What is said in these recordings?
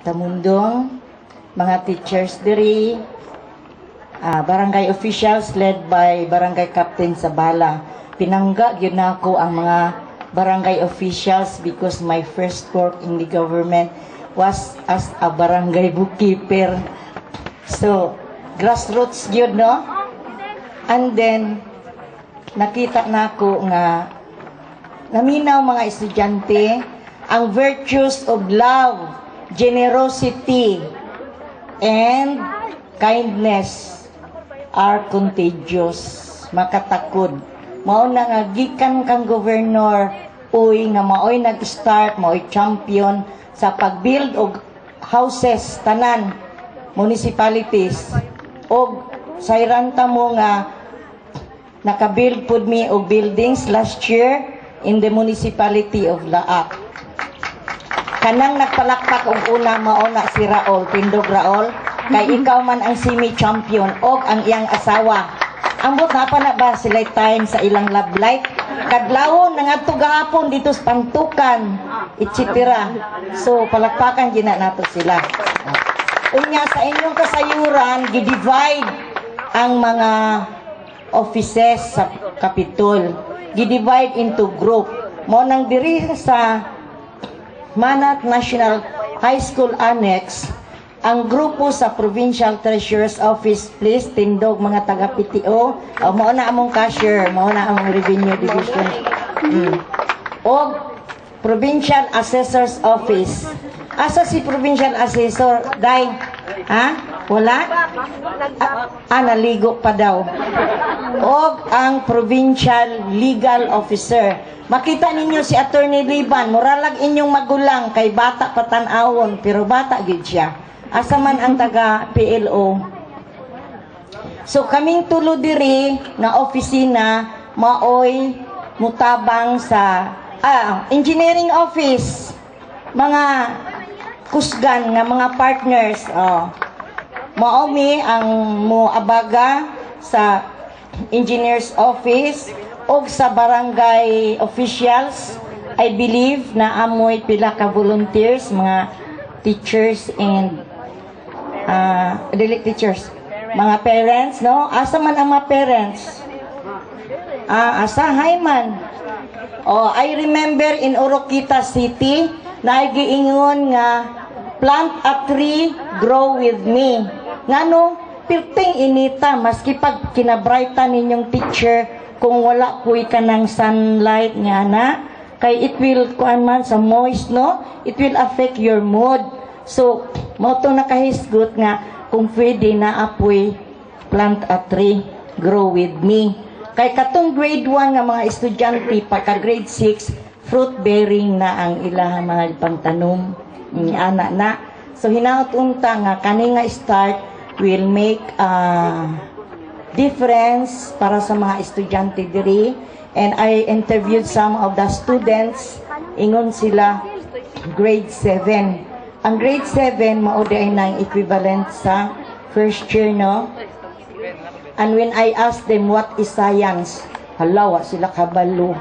Tamundong, mga teachers diri, barangay officials led by barangay captain Sabala. Pinangga gyud nako ang mga barangay officials because my first work in the government was as a barangay bookkeeper. So, grassroots gyud, no? And then nakita nako nga naminaw mga estudyante ang virtues of love, generosity, and kindness are contagious. Makatakod. Mao na nga gikan kang governor, uy nga maoy nag-start, maoy champion sa pag-build og houses tanan municipalities. Og sayranta mo nga naka-build pud mi og buildings last year in the municipality of Laak. Kanang nagpalakpak og una mauna si Raul, Tindog Raul, kay ikaw man ang semi-champion og ang iyang asawa. Ambot na pa na ba sila time sa ilang love life? Kadlawon nangadto gahapon dito sa Pantukan, etc. So palakpakan gina nato sila. Unya sa inyong kasayuran, gi-divide ang mga offices sa Kapitol. Gi-divide into group. Mo nang diri sa Manat National High School Annex, ang grupo sa Provincial Treasurer's Office, please, tindog mga taga-PTO, mao na among cashier, mao na among Revenue Division. O Provincial Assessor's Office. Asa si Provincial Assessor? Day, ha? Wala? Naligo pa daw. O ang Provincial Legal Officer. Makita ninyo si Attorney Liban, muralag inyong magulang, kay bata patanawon, pero bata gid siya. Asa man ang taga PLO. So kaming tulo diri na opisina maoy mutabang sa engineering office, mga kusgan nga mga partners. Mao mi ang moabaga sa engineers office og sa barangay officials. I believe na amoy pila ka volunteers, mga teachers and teachers, mga parents, no? Asa man ang mga parents? Asahay man. I remember in Oroquita City, naigiingon nga plant a tree, grow with me. Ngano, pirting inita, maski pag kinabrightan ninyong teacher, kung wala kuy ka ng sunlight nga na, kay it will, man sa moist, no? It will affect your mood. So, mo to nakahisgot nga, kung pwede na apoy, plant a tree, grow with me. Kay katong grade 1 nga mga estudyante, pagka grade 6, fruit bearing na ang ilang mga pangtanom, anak na. So, hinaot unta nga, kani nga start will make difference para sa mga estudyante diri. And I interviewed some of the students, ingon sila grade 7. Ang grade 7 mao ay nang equivalent sa first year, no? And when I asked them what is science, halawa sila kabalo.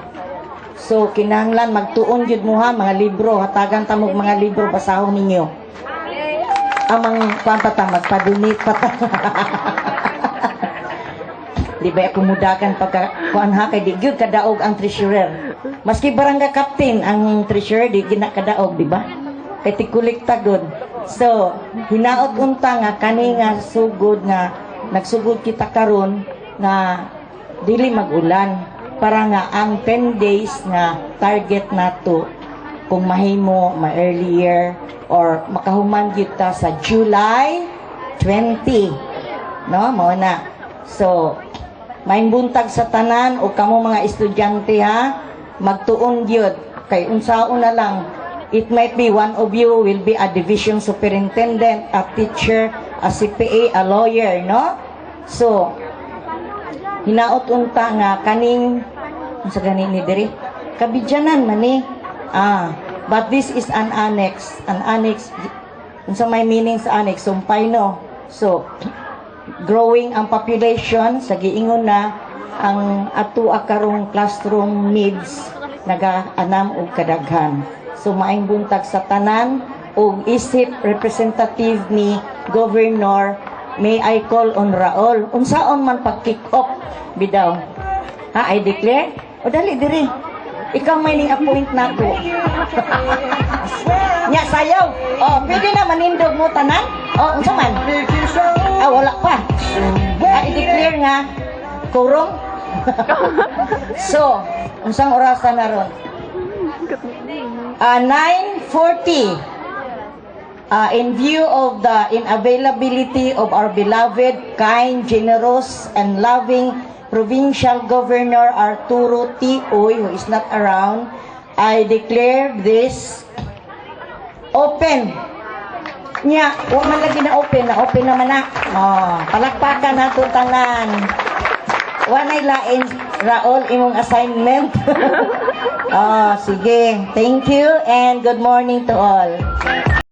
So kinahanglan magtuon jud mo ha mga libro, hatagan ta mo mga libro, basahon ninyo. Amang kwanta magpadunit pa ta. Di ba ako mudakan pagka kuan ha kay di gyud kadaog ang treasurer. Maski barangay captain ang treasurer di gina kadaog, di ba? Kay tikulikta gud. So hinaot unta nga kani nga sugod nga nagsugod kita karon nga dili magulan para nga ang 10 days nga target nato kung mahimo ma-earlier or makahuman kita sa July 20, no? Mao na. So maing buntag sa tanan o kamo mga estudyante ha, magtuon gyud kay unsaon na lang. It might be one of you will be a division superintendent, a teacher, a CPA, a lawyer, no? So hinaot unta nga kaning sa ganin ni diri kabidyanan man ni. But this is an annex. An annex, unsa may meaning sa annex? Sumpay, no? So growing ang population, sa giingon na ang ato karong classroom needs nagaanam og kadaghan. So maing buntag sa tanan ug isip representative ni Governor, may I call on Raul. Unsaon man pag-kick off bidaw? Ha, I declare? O dali diri. Ikaw may ning appoint na ko. Nya sayaw. Oh, pwede na manindog mo tanan? Oh, unsa man? Ah, wala pa. I declare nga kurong. So, unsang orasan na ron? 9:40. In view of the inavailability of our beloved, kind, generous, and loving Provincial Governor Arturo T. Uy, who is not around, I declare this open. Nya, huwag man lagi na open naman na. Oh, palakpakan na ito tanan. Wanay lain, Raul, imong assignment. Oh, sige. Thank you and good morning to all.